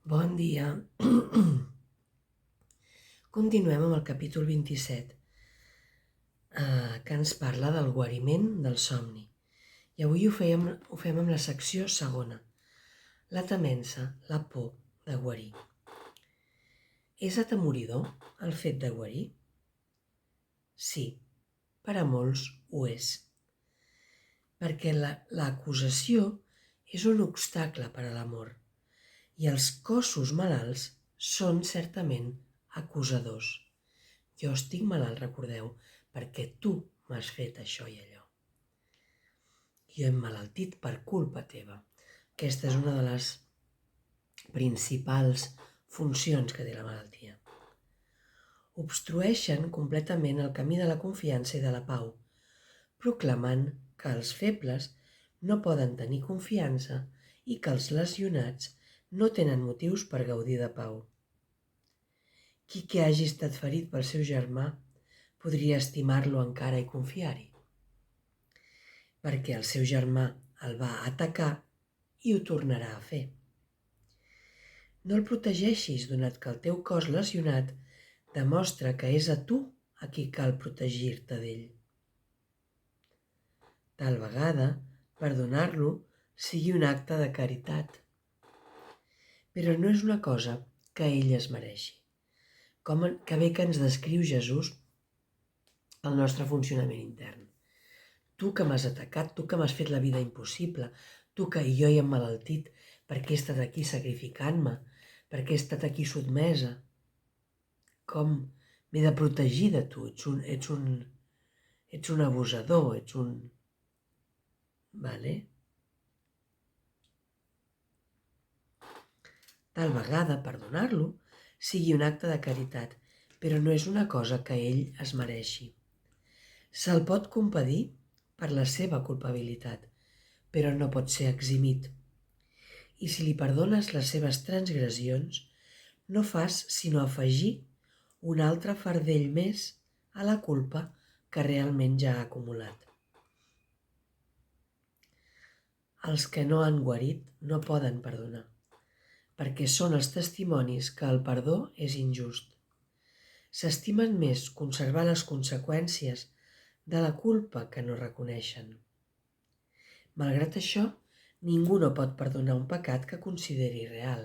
Bon dia. Continuem amb el capítol 27, que ens parla del guariment del somni. I avui ho fem amb la secció segona, la temença, la por de guarir. És atemoridor el fet de guarir? Sí, per a molts ho és. Perquè l'acusació és un obstacle per a l'amor i els cossos malalts són certament acusadors. Jo estic malalt, recordeu, perquè tu m'has fet això i allò. Jo he emmalaltit per culpa teva. Aquesta és una de les principals funcions que té la malaltia. Obstrueixen completament el camí de la confiança i de la pau, proclamant que els febles no poden tenir confiança i que els lesionats no tenen motius per gaudir de pau. Qui que hagi estat ferit pel seu germà podria estimar-lo encara i confiar-hi, perquè el seu germà el va atacar i ho tornarà a fer. No el protegeixis, donat que el teu cos lesionat demostra que és a tu a qui cal protegir-te d'ell. Tal vegada, perdonar-lo sigui un acte de caritat, però no és una cosa que ell es mereixi. Que bé que ens descriu Jesús el nostre funcionament intern. Tu que m'has atacat, tu que m'has fet la vida impossible, tu que jo he emmalaltit perquè he estat aquí sacrificant-me, perquè he estat aquí sotmesa. Com m'he de protegir de tu? Ets un abusador, ets un... Vale? Tal vegada perdonar-lo sigui un acte de caritat, però no és una cosa que ell es mereixi. Se'l pot compadir per la seva culpabilitat, però no pot ser eximit. I si li perdones les seves transgressions, no fas sinó afegir un altre fardell més a la culpa que realment ja ha acumulat. Els que no han guarit no poden perdonar, perquè són els testimonis que el perdó és injust. S'estimen més conservar les conseqüències de la culpa que no reconeixen. Malgrat això, ningú no pot perdonar un pecat que consideri real,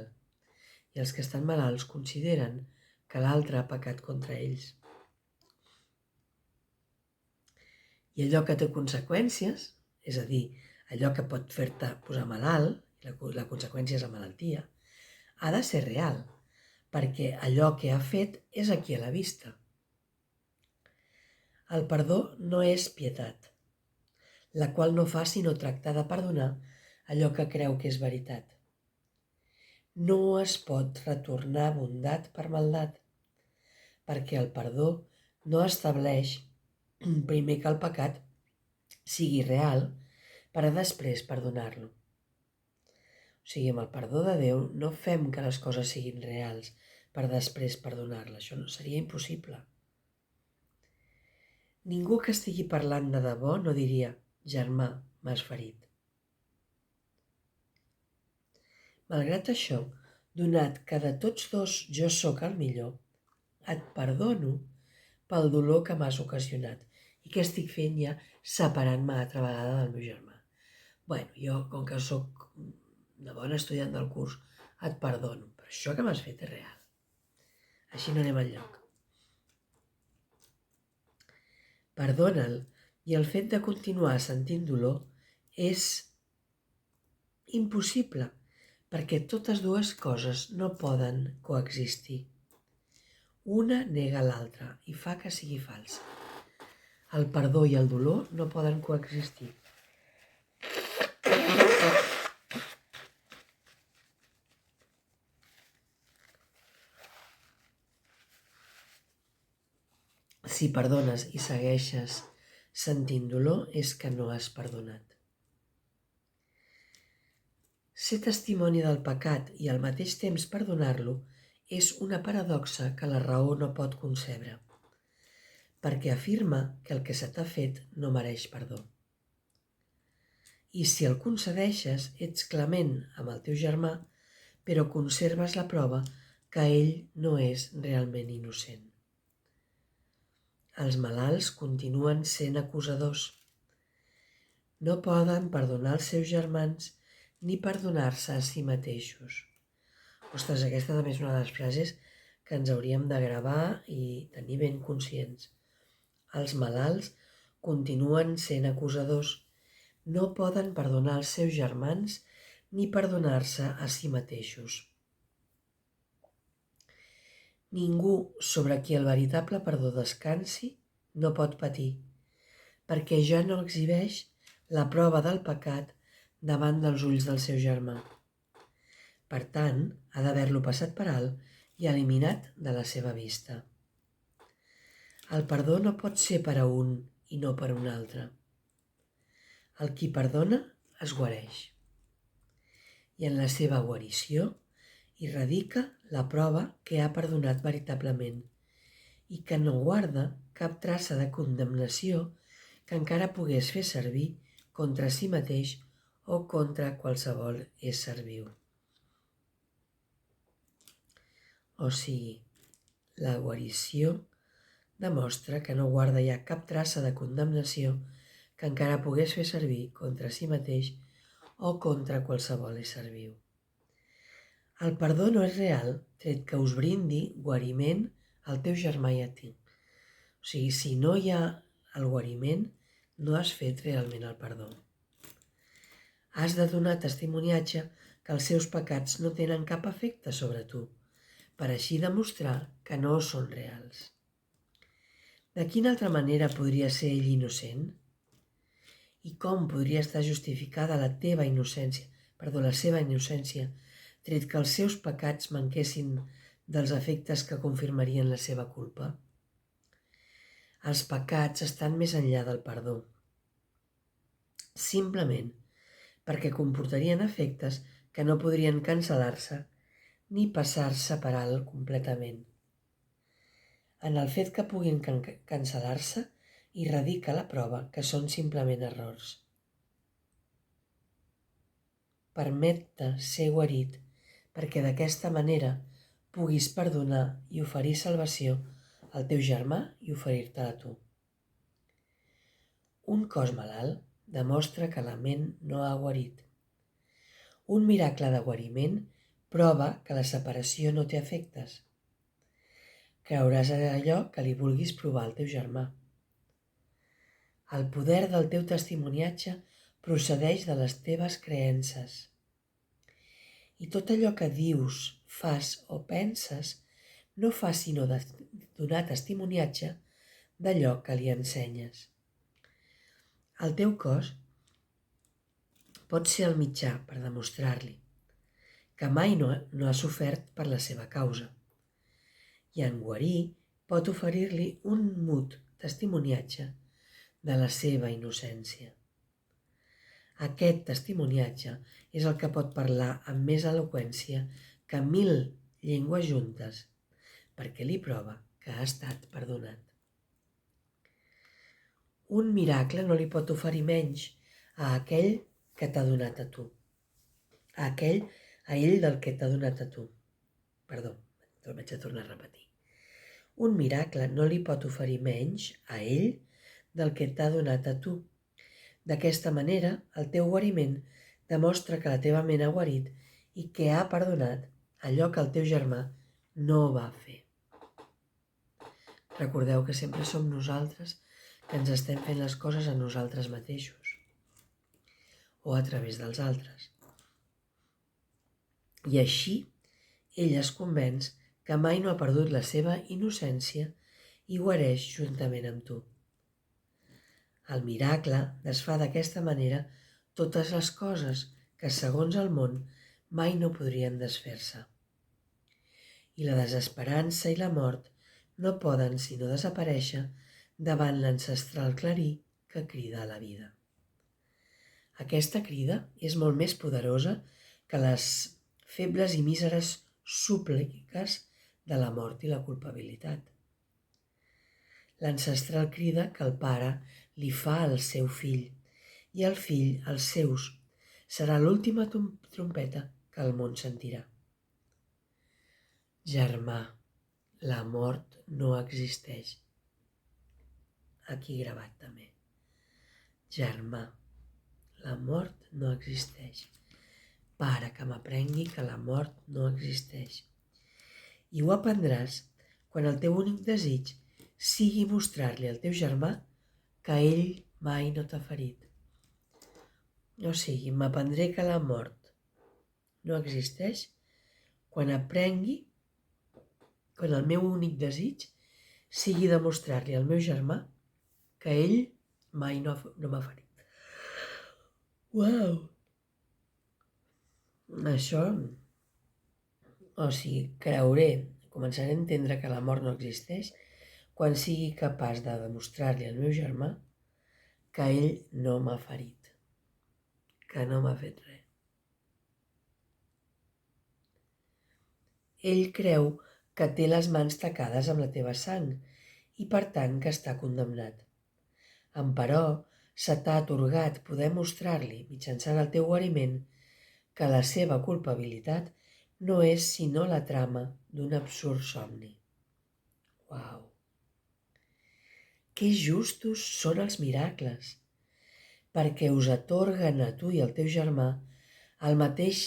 i els que estan malalts consideren que l'altre ha pecat contra ells. I allò que té conseqüències, és a dir, allò que pot fer-te posar malalt, la conseqüència és la malaltia, ha de ser real, perquè allò que ha fet és aquí a la vista. El perdó no és pietat, la qual no fa sinó tractar de perdonar allò que creu que és veritat. No es pot retornar bondat per maldat, perquè el perdó no estableix primer que el pecat sigui real per a després perdonar-lo. O sigui, amb el perdó de Déu no fem que les coses siguin reals per després perdonar-la. Això no seria impossible. Ningú que estigui parlant de debò no diria: germà, m'has ferit. Malgrat això, donat que de tots dos jo sóc el millor, et perdono pel dolor que m'has ocasionat. I què estic fent ja separant-me altra vegada del meu germà? Bueno, jo, com que sóc una bona estudiant del curs, et perdono, però això que m'has fet és real. Així no anem enlloc. Perdona'l, i el fet de continuar sentint dolor és impossible, perquè totes dues coses no poden coexistir. Una nega l'altra i fa que sigui falsa. El perdó i el dolor no poden coexistir. Si perdones i segueixes sentint dolor, és que no has perdonat. Ser testimoni del pecat i al mateix temps perdonar-lo és una paradoxa que la raó no pot concebre, perquè afirma que el que se t'ha fet no mereix perdó. I si el concedeixes, ets clement amb el teu germà però conserves la prova que ell no és realment innocent. Els malalts continuen sent acusadors. No poden perdonar els seus germans ni perdonar-se a si mateixos. Ostres, aquesta també és una de les frases que ens hauríem de gravar i tenir ben conscients. Els malalts continuen sent acusadors. No poden perdonar els seus germans ni perdonar-se a si mateixos. Ningú sobre qui el veritable perdó descansi no pot patir, perquè ja no exhibeix la prova del pecat davant dels ulls del seu germà. Per tant, ha d'haver-lo passat per alt i eliminat de la seva vista. El perdó no pot ser per a un i no per a un altre. El qui perdona es guareix. I en la seva guarició hi radica la prova que ha perdonat veritablement i que no guarda cap traça de condemnació que encara pogués fer servir contra si mateix o contra qualsevol ésser viu. O sigui, la guarició demostra que no guarda ja cap traça de condemnació que encara pogués fer servir contra si mateix o contra qualsevol ésser viu. El perdó no és real, tret que us brindi guariment al teu germà i a ti. O sigui, si no hi ha el guariment, no has fet realment el perdó. Has de donar testimoniatge que els seus pecats no tenen cap efecte sobre tu, per així demostrar que no són reals. De quina altra manera podria ser ell innocent? I com podria estar justificada la seva innocència, tret que els seus pecats manquessin dels efectes que confirmarien la seva culpa? Els pecats estan més enllà del perdó, simplement perquè comportarien efectes que no podrien cancel·lar-se ni passar-se per alt completament. En el fet que puguin cancel·lar-se hi radica la prova que són simplement errors. Permet-te ser guarit perquè d'aquesta manera puguis perdonar i oferir salvació al teu germà i oferir-te-la a tu. Un cos malalt demostra que la ment no ha guarit. Un miracle de guariment prova que la separació no té efectes. Creuràs allò que li vulguis provar al teu germà. El poder del teu testimoniatge procedeix de les teves creences. I tot allò que dius, fas o penses no fa sinó donar testimoniatge d'allò que li ensenyes. El teu cos pot ser el mitjà per demostrar-li que mai no ha sofert per la seva causa, i en guarir pot oferir-li un mut testimoniatge de la seva innocència. Aquest testimoniatge és el que pot parlar amb més eloqüència que 1000 llengües juntes, perquè li prova que ha estat perdonat. Un miracle no li pot oferir menys a aquell que t'ha donat a tu. A ell del que t'ha donat a tu. Perdó, el vaig a tornar a repetir. Un miracle no li pot oferir menys a ell del que t'ha donat a tu. D'aquesta manera, el teu guariment demostra que la teva ment ha guarit i que ha perdonat allò que el teu germà no va fer. Recordeu que sempre som nosaltres que ens estem fent les coses a nosaltres mateixos o a través dels altres. I així, ell es convenç que mai no ha perdut la seva innocència i guareix juntament amb tu. El miracle desfà d'aquesta manera totes les coses que, segons el món, mai no podrien desfer-se. I la desesperança i la mort no poden sinó desaparèixer davant l'ancestral clarí que crida a la vida. Aquesta crida és molt més poderosa que les febles i míseres súpliques de la mort i la culpabilitat. L'ancestral crida que el pare li fa al seu fill i el fill als seus serà l'última trompeta que el món sentirà. Germà, la mort no existeix. Aquí gravat també. Germà, la mort no existeix. Pare, que m'aprengui que la mort no existeix. I ho aprendràs quan el teu únic desig sigui mostrar-li al teu germà que ell mai no t'ha ferit. O sigui, m'aprendré que la mort no existeix quan el meu únic desig sigui demostrar-li al meu germà que ell mai no m'ha ferit. Uau! Això, o sigui, començaré a entendre que la mort no existeix quan sigui capaç de demostrar-li al meu germà que ell no m'ha ferit, que no m'ha fet res. Ell creu que té les mans tacades amb la teva sang i per tant que està condemnat. Emperò, se t'ha atorgat poder mostrar-li, mitjançant el teu guariment, que la seva culpabilitat no és sinó la trama d'un absurd somni. Uau! Que justos són els miracles, perquè us atorguen a tu i al teu germà el mateix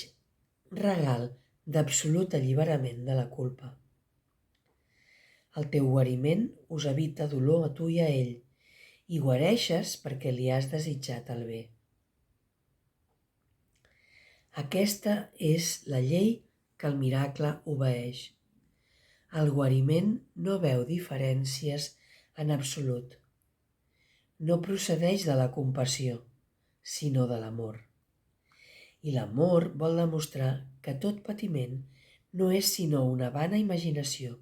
regal d'absolut alliberament de la culpa. El teu guariment us evita dolor a tu i a ell, i guareixes perquè li has desitjat el bé. Aquesta és la llei que el miracle obeeix. El guariment no veu diferències en absolut. No procedeix de la compassió, sinó de l'amor. I l'amor vol demostrar que tot patiment no és sinó una vana imaginació,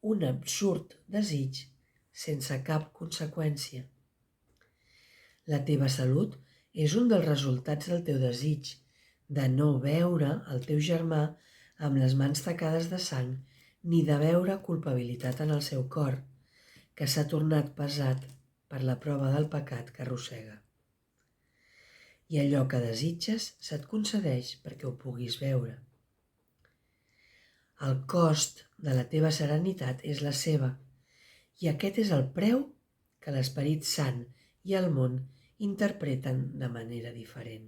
un absurd desig sense cap conseqüència. La teva salut és un dels resultats del teu desig de no veure el teu germà amb les mans tacades de sang ni de veure culpabilitat en el seu cor, que s'ha tornat pesat per la prova del pecat que arrossega. I allò que desitges se't concedeix perquè ho puguis veure. El cost de la teva serenitat és la seva, i aquest és el preu que l'Esperit Sant i el món interpreten de manera diferent.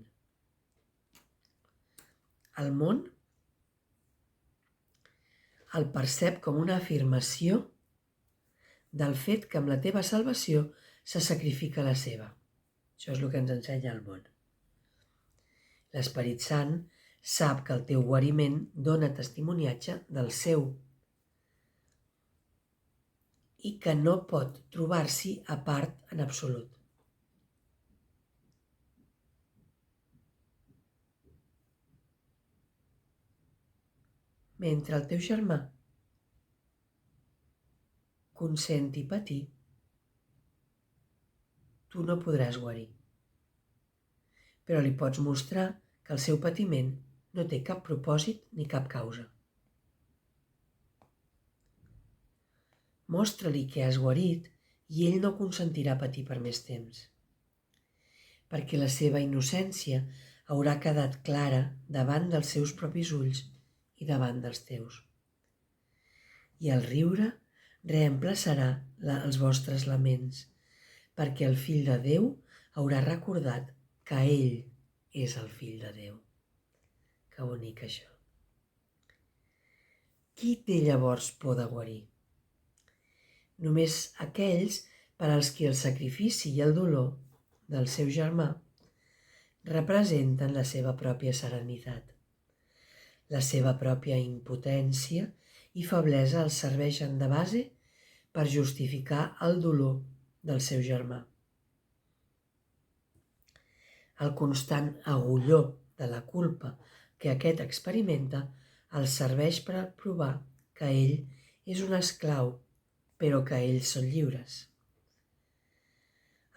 El món el percep com una afirmació del fet que amb la teva salvació se sacrifica la seva. Això és el que ens ensenya el món. L'Esperit Sant sap que el teu guariment dona testimoniatge del seu i que no pot trobar-s'hi a part en absolut. Mentre el teu germà consenti patir, tu no podràs guarir. Però li pots mostrar que el seu patiment no té cap propòsit ni cap causa. Mostra-li que has guarit i ell no consentirà patir per més temps, perquè la seva innocència haurà quedat clara davant dels seus propis ulls i davant dels teus. I el riure reemplaçarà els vostres laments, perquè el Fill de Déu haurà recordat que ell és el Fill de Déu. Que bonic això. Qui té llavors por de guarir? Només aquells per als qui el sacrifici i el dolor del seu germà representen la seva pròpia serenitat. La seva pròpia impotència i feblesa els serveixen de base per justificar el dolor del seu germà. El constant agulló de la culpa que aquest experimenta els serveix per provar que ell és un esclau, però que ells són lliures.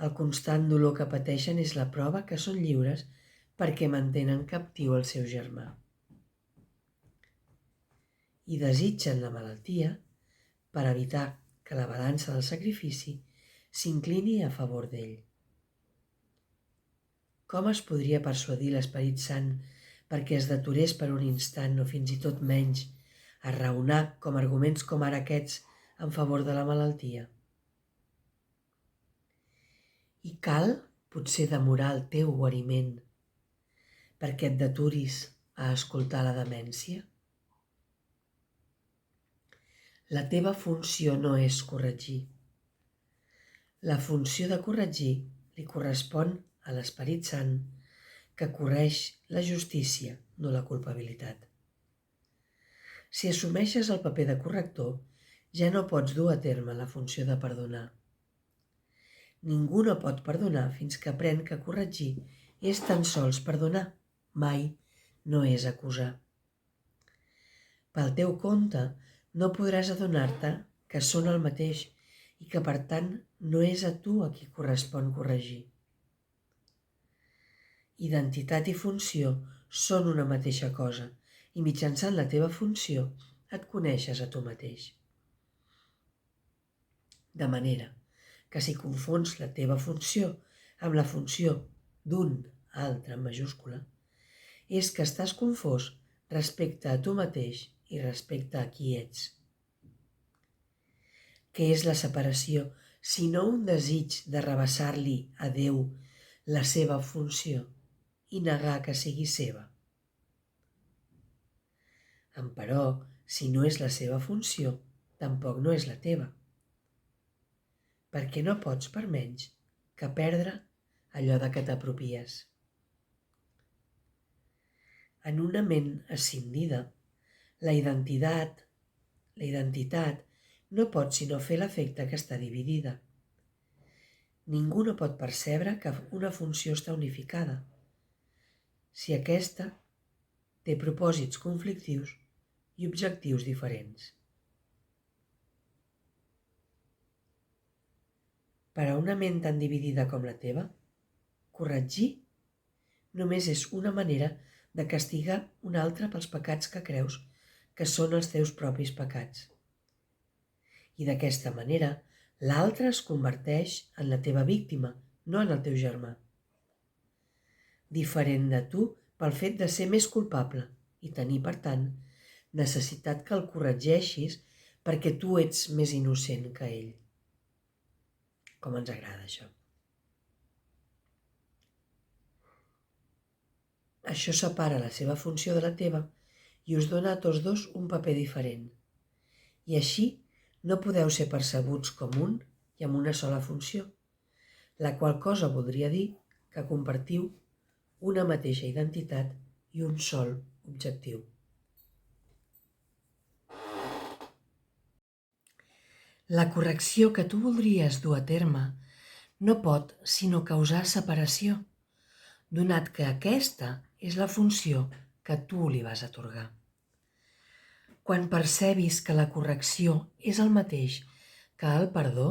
El constant dolor que pateixen és la prova que són lliures perquè mantenen captiu el seu germà. I desitgen la malaltia per evitar que la balança del sacrifici s'inclini a favor d'ell. Com es podria persuadir l'Esperit Sant perquè es deturés per un instant o fins i tot menys a raonar com arguments com ara aquests en favor de la malaltia. I cal, potser, demorar el teu guariment perquè et deturis a escoltar la demència? La teva funció no és corregir. La funció de corregir li correspon a l'Esperit Sant, que correix la justícia, no la culpabilitat. Si assumeixes el paper de corrector, ja no pots dur a terme la funció de perdonar. Ningú no pot perdonar fins que aprèn que corregir és tan sols perdonar, mai no és acusar. Pel teu compte, no podràs adonar-te que són el mateix i que, per tant, no és a tu a qui correspon corregir. Identitat i funció són una mateixa cosa i mitjançant la teva funció et coneixes a tu mateix. De manera que si confons la teva funció amb la funció d'un altre en majúscula, és que estàs confós respecte a tu mateix i respecte a qui ets. Què és la separació, sinó un desig d'arrabassar-li a Déu la seva funció i negar que sigui seva? Emperò, si no és la seva funció, tampoc no és la teva, perquè no pots, per menys, que perdre allò de què t'apropies. En una ment escindida, la identitat no pot sinó fer l'efecte que està dividida. Ningú no pot percebre que una funció està unificada, si aquesta té propòsits conflictius i objectius diferents. Per a una ment tan dividida com la teva, corregir només és una manera de castigar un altre pels pecats que creus que són els teus propis pecats. I d'aquesta manera, l'altre es converteix en la teva víctima, no en el teu germà. Diferent de tu pel fet de ser més culpable i tenir, per tant, necessitat que el corregeixis perquè tu ets més innocent que ell. Com ens agrada això. Això separa la seva funció de la teva i us dona a tots dos un paper diferent. I així no podeu ser percebuts com un i amb una sola funció, la qual cosa voldria dir que compartiu una mateixa identitat i un sol objectiu. La correcció que tu voldries dur a terme no pot sinó causar separació, donat que aquesta és la funció que tu li vas atorgar. Quan percebis que la correcció és el mateix que el perdó,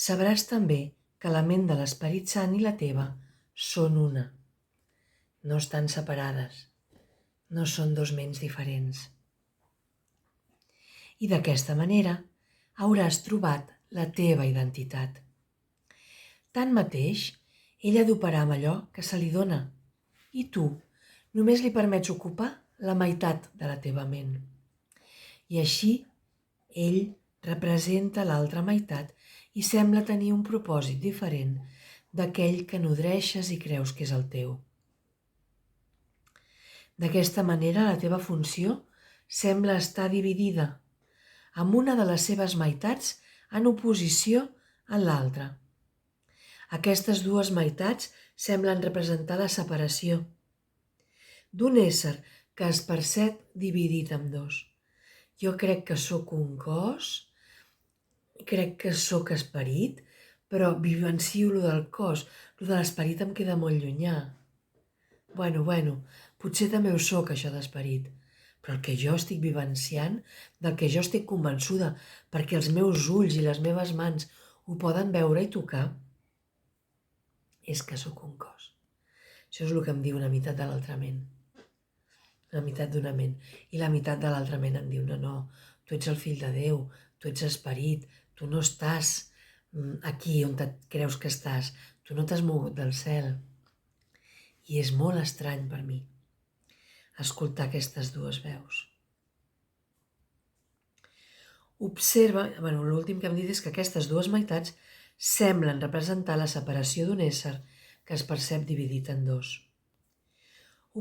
sabràs també que la ment de l'Esperit Sant i la teva són una. No estan separades, no són dos ments diferents. I d'aquesta manera hauràs trobat la teva identitat. Tanmateix, ella d'operar amb allò que se li dona i tu només li permets ocupar la meitat de la teva ment. I així, ell representa l'altra meitat i sembla tenir un propòsit diferent d'aquell que nodreixes i creus que és el teu. D'aquesta manera, la teva funció sembla estar dividida, amb una de les seves meitats en oposició a l'altra. Aquestes dues meitats semblen representar la separació d'un ésser que es percep dividit en dos. Jo crec que sóc un cos, crec que sóc esperit, però vivencio lo del cos, lo de l'esperit em queda molt llunyà. Bueno, potser també ho sóc, això d'esperit, però el que jo estic vivenciant, del que jo estic convençuda, perquè els meus ulls i les meves mans ho poden veure i tocar, és que sóc un cos. Això és el que em diu una meitat de l'altra ment. La meitat d'una ment. I la meitat de l'altra ment em diu, no, tu ets el fill de Déu, tu ets esperit, tu no estàs aquí on creus que estàs, tu no t'has mogut del cel. I és molt estrany per mi escoltar aquestes dues veus. Observa, l'últim que hem dit és que aquestes dues meitats semblen representar la separació d'un ésser que es percep dividit en dos.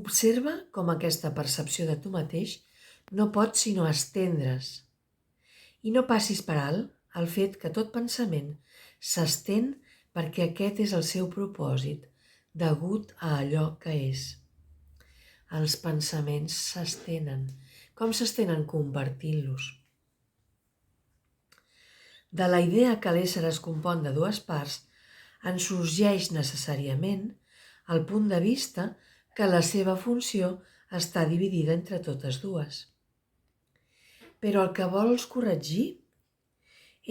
Observa com aquesta percepció de tu mateix no pot sinó estendre's. I no passis per alt el fet que tot pensament s'estén perquè aquest és el seu propòsit, degut a allò que és. Els pensaments s'estenen. Com s'estenen? Convertint-los. De la idea que l'ésser es compon de dues parts, en sorgeix necessàriament el punt de vista que la seva funció està dividida entre totes dues. Però el que vols corregir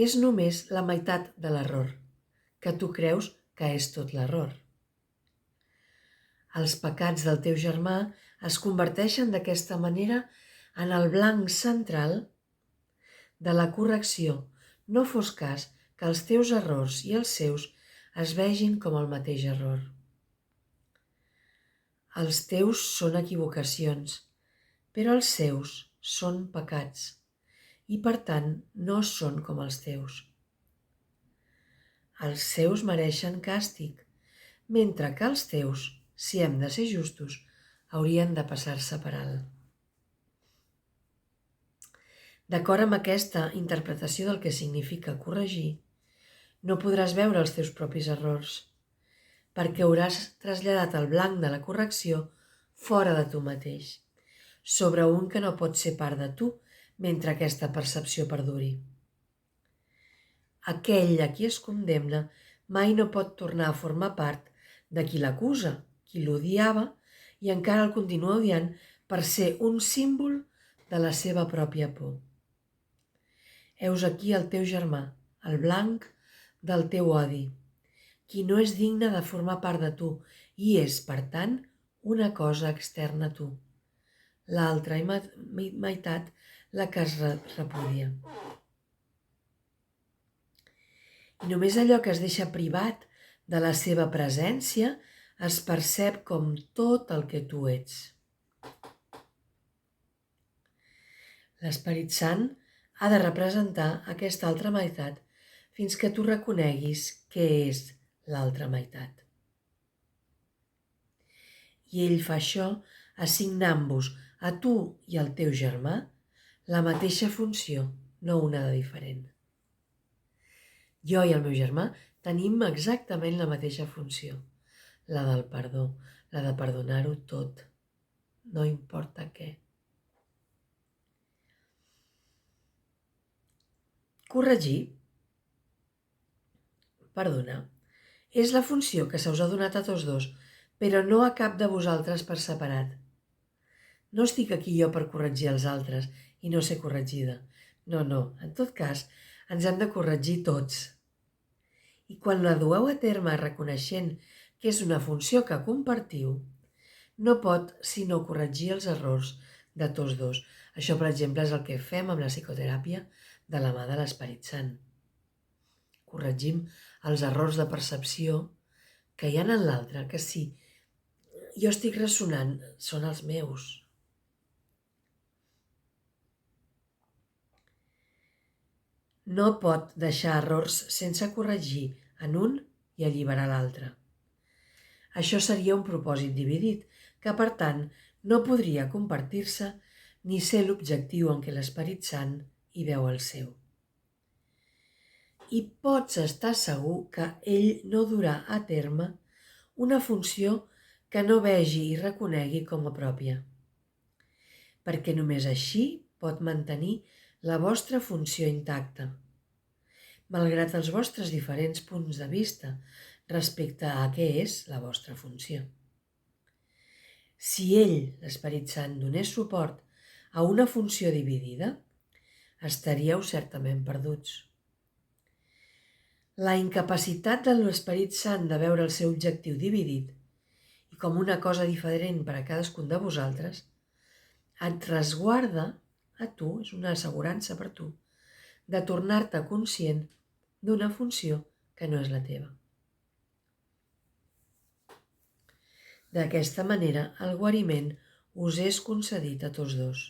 és només la meitat de l'error, que tu creus que és tot l'error. Els pecats del teu germà es converteixen d'aquesta manera en el blanc central de la correcció. No fos cas que els teus errors i els seus es vegin com el mateix error. Els teus són equivocacions, però els seus són pecats i per tant no són com els teus. Els seus mereixen càstig, mentre que els teus, si hem de ser justos, haurien de passar-se per alt. D'acord amb aquesta interpretació del que significa corregir, no podràs veure els teus propis errors, perquè hauràs traslladat el blanc de la correcció fora de tu mateix, sobre un que no pot ser part de tu mentre aquesta percepció perduri. Aquell a qui es condemna mai no pot tornar a formar part de qui l'acusa, qui l'odiava i encara el continua odiant per ser un símbol de la seva pròpia por. Heus aquí el teu germà, el blanc del teu odi, qui no és digne de formar part de tu i és, per tant, una cosa externa a tu. L'altra meitat, la que es repudia. I només allò que es deixa privat de la seva presència es percep com tot el que tu ets. L'Esperit Sant ha de representar aquesta altra meitat fins que tu reconeguis què és l'altra meitat. I ell fa això assignant-vos a tu i al teu germà la mateixa funció, no una de diferent. Jo i el meu germà tenim exactament la mateixa funció, la del perdó, la de perdonar-ho tot, no importa què. Corregir, perdonar, és la funció que se us ha donat a tots dos, però no a cap de vosaltres per separat. No estic aquí jo per corregir els altres i no ser corregida. No, en tot cas, ens hem de corregir tots. I quan la dueu a terme reconeixent que és una funció que compartiu, no pot sinó corregir els errors de tots dos. Això, per exemple, és el que fem amb la psicoteràpia de la mà de l'Esperit Sant. Corregim els errors de percepció que hi ha en l'altre, que sí, jo estic ressonant, són els meus. No pot deixar errors sense corregir en un i alliberar l'altre. Això seria un propòsit dividit, que per tant no podria compartir-se ni ser l'objectiu en què l'Esperit Sant hi veu el seu. I pots estar segur que ell no durà a terme una funció que no vegi i reconegui com a pròpia, perquè només així pot mantenir la vostra funció intacta, malgrat els vostres diferents punts de vista respecte a què és la vostra funció. Si ell, l'Esperit Sant, donés suport a una funció dividida, estaríeu certament perduts. La incapacitat de l'Esperit Sant de veure el seu objectiu dividit i com una cosa diferent per a cadascun de vosaltres et resguarda a tu, és una assegurança per tu, de tornar-te conscient d'una funció que no és la teva. D'aquesta manera, el guariment us és concedit a tots dos.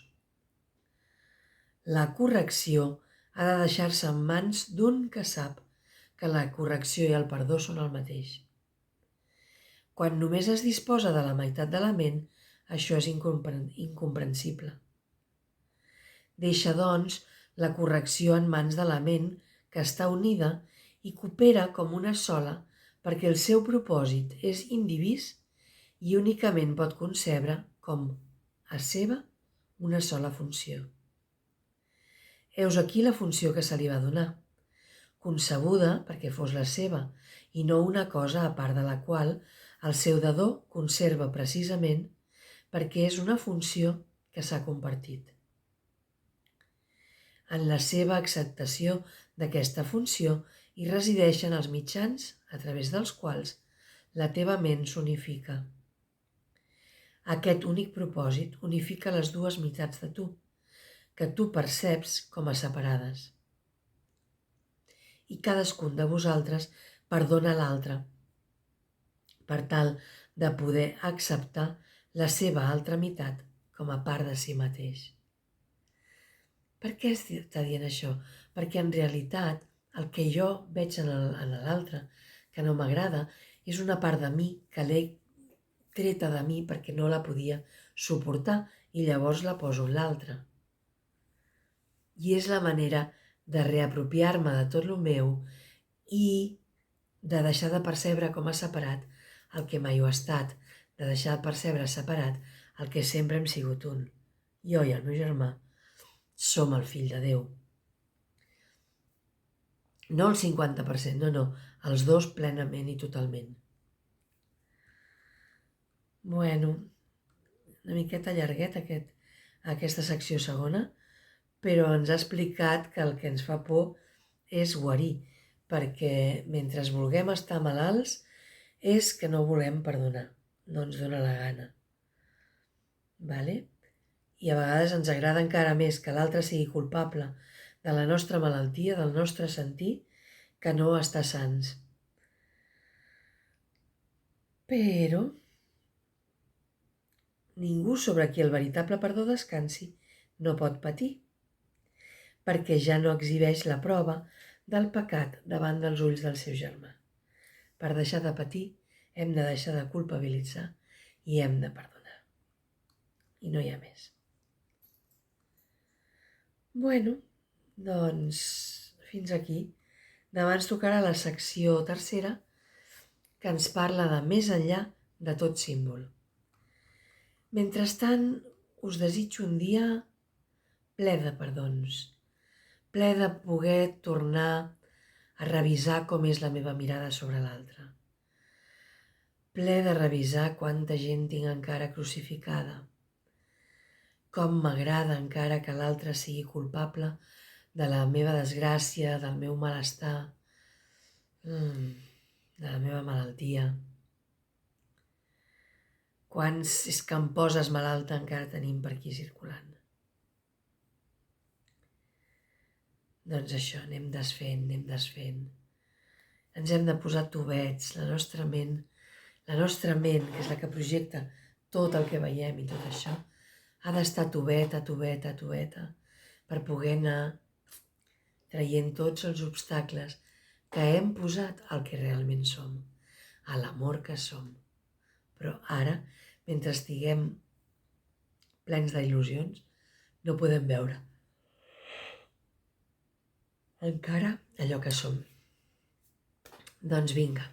La correcció Ha de deixar-se en mans d'un que sap que la correcció i el perdó són el mateix. Quan només es disposa de la meitat de la ment, això és incomprensible. Deixa, doncs, la correcció en mans de la ment, que està unida i coopera com una sola perquè el seu propòsit és indivís i únicament pot concebre com a seva una sola funció. Heus aquí la funció que se li va donar, concebuda perquè fos la seva i no una cosa a part de la qual el seu dador conserva precisament perquè és una funció que s'ha compartit. En la seva acceptació d'aquesta funció hi resideixen els mitjans a través dels quals la teva ment s'unifica. Aquest únic propòsit unifica les dues meitats de tu, que tu perceps com a separades. I cadascun de vosaltres perdona l'altre, per tal de poder acceptar la seva altra meitat com a part de si mateix. Per què està dient això? Perquè en realitat el que jo veig en l'altre, que no m'agrada, és una part de mi que l'he treta de mi perquè no la podia suportar i llavors la poso en l'altre. I és la manera de reapropiar-me de tot el meu i de deixar de percebre com a separat el que mai ho ha estat, de deixar de percebre separat el que sempre hem sigut un. Jo i el meu germà som el fill de Déu. No el 50%, no, els dos plenament i totalment. Bueno, una miqueta llarguet aquesta secció segona, però ens ha explicat que el que ens fa por és guarir, perquè mentre vulguem estar malalts és que no volem perdonar, no ens dona la gana. Vale? I a vegades ens agrada encara més que l'altre sigui culpable de la nostra malaltia, del nostre sentir, que no estar sans. Però ningú sobre qui el veritable perdó descansi no pot patir, perquè ja no exhibeix la prova del pecat davant dels ulls del seu germà. Per deixar de patir hem de deixar de culpabilitzar i hem de perdonar. I no hi ha més. Bueno, doncs fins aquí. Demà ens tocarà la secció tercera, que ens parla de més enllà de tot símbol. Mentrestant, us desitjo un dia ple de perdons, ple de poder tornar a revisar com és la meva mirada sobre l'altre, ple de revisar quanta gent tinc encara crucificada, com m'agrada encara que l'altre sigui culpable de la meva desgràcia, del meu malestar, de la meva malaltia. Quants és que em poses malalta encara tenim per aquí circulant. Doncs això, anem desfent. Ens hem de posar tubets, la nostra ment, que és la que projecta tot el que veiem i tot això, ha d'estar tubeta per poder anar traient tots els obstacles que hem posat al que realment som, a l'amor que som. Però ara, mentre estiguem plens d'il·lusions, no podem veure encara allò que som. Doncs vinga,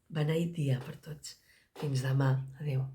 beneït dia per tots. Fins demà. Adéu.